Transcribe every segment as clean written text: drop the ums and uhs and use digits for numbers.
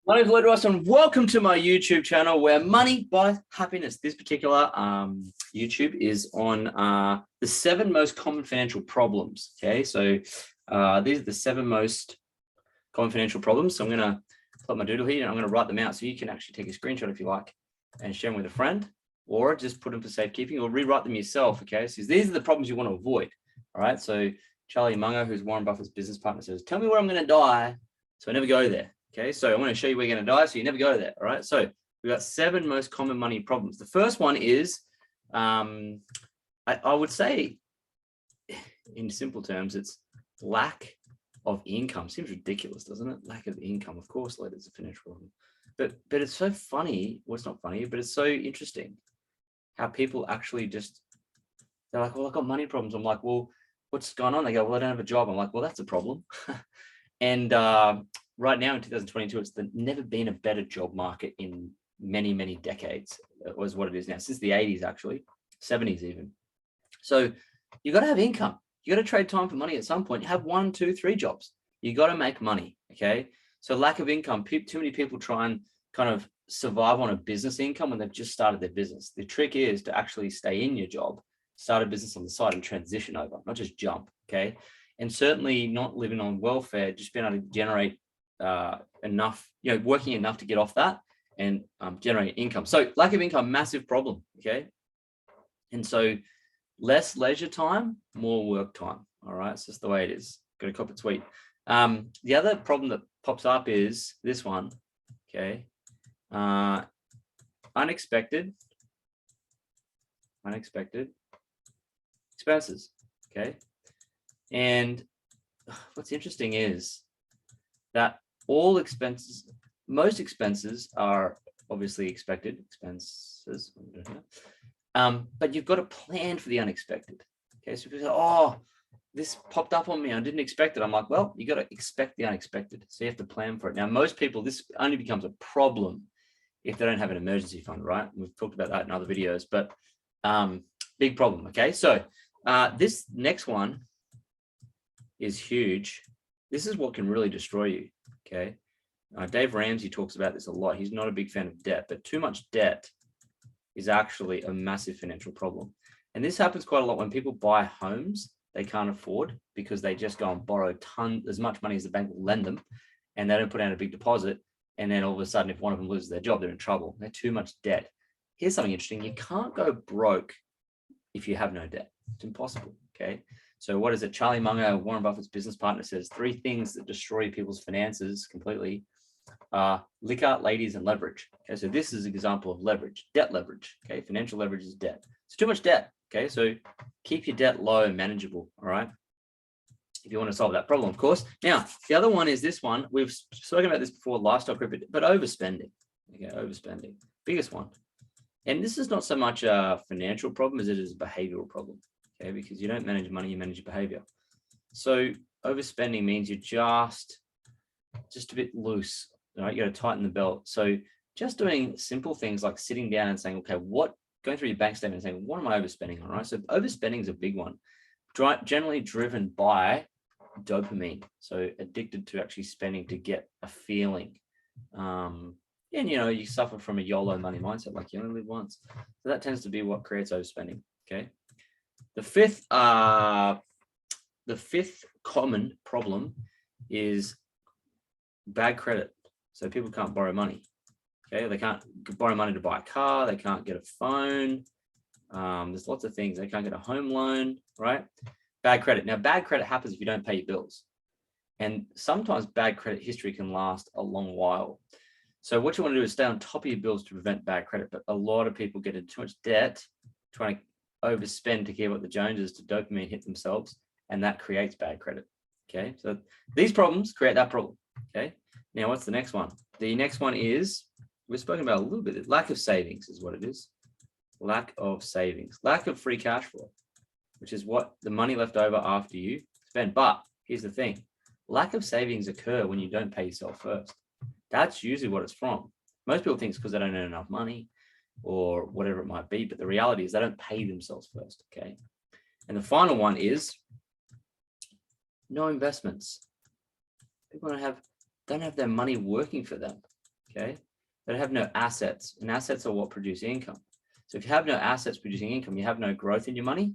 My name is Lloyd Ross and welcome to my YouTube channel where money buys happiness. This particular YouTube is on the 7 most common financial problems. Okay, so these are the 7 most common financial problems. So I'm going to put my doodle here and I'm going to write them out so you can actually take a screenshot if you like and share them with a friend, or just put them for safekeeping or rewrite them yourself. Okay, so these are the problems you want to avoid. All right, so Charlie Munger, who's Warren Buffett's business partner, says, "Tell me where I'm going to die so I never go there." Okay, so I'm going to show you where you're going to die so you never go there. All right, so we've got 7 most common money problems. The first one is, I would say, in simple terms, it's lack of income. Seems ridiculous, doesn't it? Lack of income. Of course, like, it's a financial problem. But it's so funny. Well, it's not funny, but it's so interesting how people actually just, they're like, "Well, I've got money problems." I'm like, "Well, what's going on?" They go, "Well, I don't have a job." I'm like, "Well, that's a problem." And right now in 2022, it's never been a better job market in many, many decades. It was what it is now, since the 80s, actually, 70s even. So you got to have income. You got to trade time for money at some point. You have 1, 2, 3 jobs. You got to make money. Okay. So lack of income, too many people try and kind of survive on a business income when they've just started their business. The trick is to actually stay in your job, start a business on the side and transition over, not just jump. Okay. And certainly not living on welfare, just being able to generate enough, working enough to get off that and generate income. So lack of income, massive problem. Okay. And so less leisure time, more work time. All right. It's just the way it is. Got to cop it sweet. The other problem that pops up is this one. Okay. Unexpected expenses. Okay. And what's interesting is that most expenses are obviously expected expenses, but you've got to plan for the unexpected. Okay, so people say, "Oh, this popped up on me, I didn't expect it." I'm like, well, you got to expect the unexpected, so you have to plan for it. Now, most people, this only becomes a problem if they don't have an emergency fund, right? We've talked about that in other videos, but big problem. Okay, so this next one is huge. This is what can really destroy you. Okay. Dave Ramsey talks about this a lot. He's not a big fan of debt, but too much debt is actually a massive financial problem. And this happens quite a lot when people buy homes they can't afford because they just go and borrow as much money as the bank will lend them, and they don't put down a big deposit. And then all of a sudden, if one of them loses their job, they're in trouble. They're too much debt. Here's something interesting. You can't go broke if you have no debt. It's impossible. Okay. So what is it? Charlie Munger, Warren Buffett's business partner, says 3 things that destroy people's finances completely are liquor, ladies, and leverage. Okay, so this is an example of leverage, debt leverage. Okay, financial leverage is debt. It's too much debt. Okay, so keep your debt low and manageable. All right, if you want to solve that problem, of course. Now, the other one is this one. We've spoken about this before, lifestyle creep, but overspending. Okay, overspending, biggest one. And this is not so much a financial problem as it is a behavioral problem. Okay, because you don't manage money, you manage your behavior. So overspending means you're just a bit loose, right? You got to tighten the belt. So just doing simple things like sitting down and saying, okay, going through your bank statement and saying, what am I overspending on, right? So overspending is a big one, generally driven by dopamine. So addicted to actually spending to get a feeling. And you suffer from a YOLO money mindset, like you only live once. So that tends to be what creates overspending. Okay. The fifth common problem is bad credit. So people can't borrow money. Okay, they can't borrow money to buy a car. They can't get a phone. There's lots of things. They can't get a home loan, right? Bad credit. Now, bad credit happens if you don't pay your bills. And sometimes bad credit history can last a long while. So what you want to do is stay on top of your bills to prevent bad credit. But a lot of people get into too much debt, trying to overspend to keep up the Joneses, to dopamine hit themselves, and that creates bad credit. Okay, so these problems create that problem. Okay, now what's the next one? The next one is, we've spoken about a little bit, lack of savings is what it is. Lack of savings, lack of free cash flow, which is what the money left over after you spend. But here's the thing, lack of savings occur when you don't pay yourself first. That's usually what it's from. Most people think it's because they don't earn enough money or whatever it might be, but the reality is they don't pay themselves first. Okay, and the final one is no investments. People don't have their money working for them. okay, that have no assets, and assets are what produce income. So if you have no assets producing income, you have no growth in your money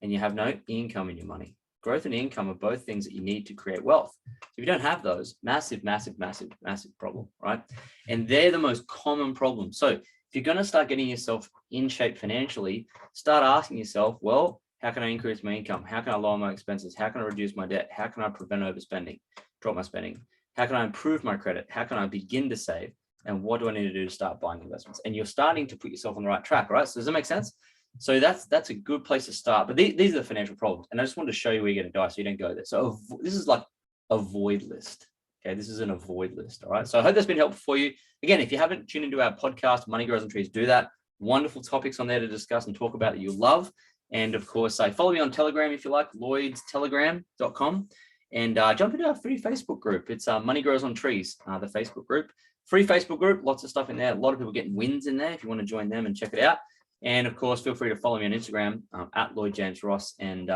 and you have no income in your money. Growth and income are both things that you need to create wealth. So if you don't have those, massive, massive, massive, massive problem, right? And they're the most common problem. So if you're going to start getting yourself in shape financially, start asking yourself, well, how can I increase my income? How can I lower my expenses? How can I reduce my debt? How can I prevent overspending, drop my spending? How can I improve my credit? How can I begin to save? And what do I need to do to start buying investments? And you're starting to put yourself on the right track, right? So does that make sense? So that's a good place to start. But these are the financial problems. And I just wanted to show you where you're going to die so you don't go there. So this is like a void list. Okay, this is an avoid list. All right. So I hope that's been helpful for you. Again, if you haven't tuned into our podcast, Money Grows on Trees, do that. Wonderful topics on there to discuss and talk about that you love. And of course, follow me on Telegram if you like, lloydstelegram.com. And jump into our free Facebook group. It's Money Grows on Trees, the Facebook group. Free Facebook group, lots of stuff in there. A lot of people getting wins in there if you want to join them and check it out. And of course, feel free to follow me on Instagram at Lloyd James Ross. And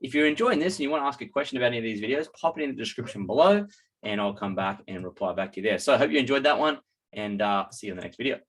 if you're enjoying this and you want to ask a question about any of these videos, pop it in the description below and I'll come back and reply back to you there. So I hope you enjoyed that one and see you in the next video.